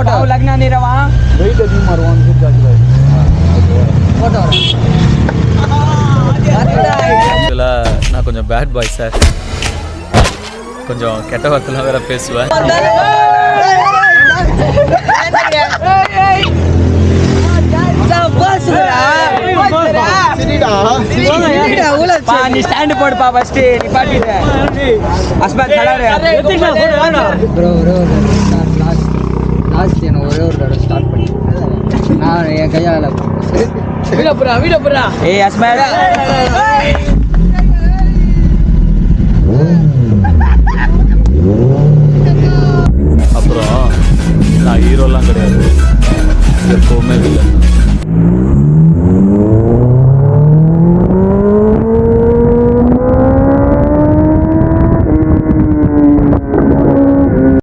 Photo லக்னா நீரவா wait அதிகமாக வருவான்னு photo ஆக்சுவலாக நான் கொஞ்சம் பேட் பாய் சார், கொஞ்சம் கெட்ட வார்த்தைலாம் வேற பேசுவேன். நீ ஸ்டாண்ட் போடுப்பா ஃபர்ஸ்ட் நீ பாட்டிட்டு அஸ்பாத் கலர் ப்ரோ லாஸ்ட் என்ன ஒரே ஒரு தடவை ஸ்டார்ட் பண்ணி நான் என் கையால் வீட புறா ஏய் அஸ்பாத்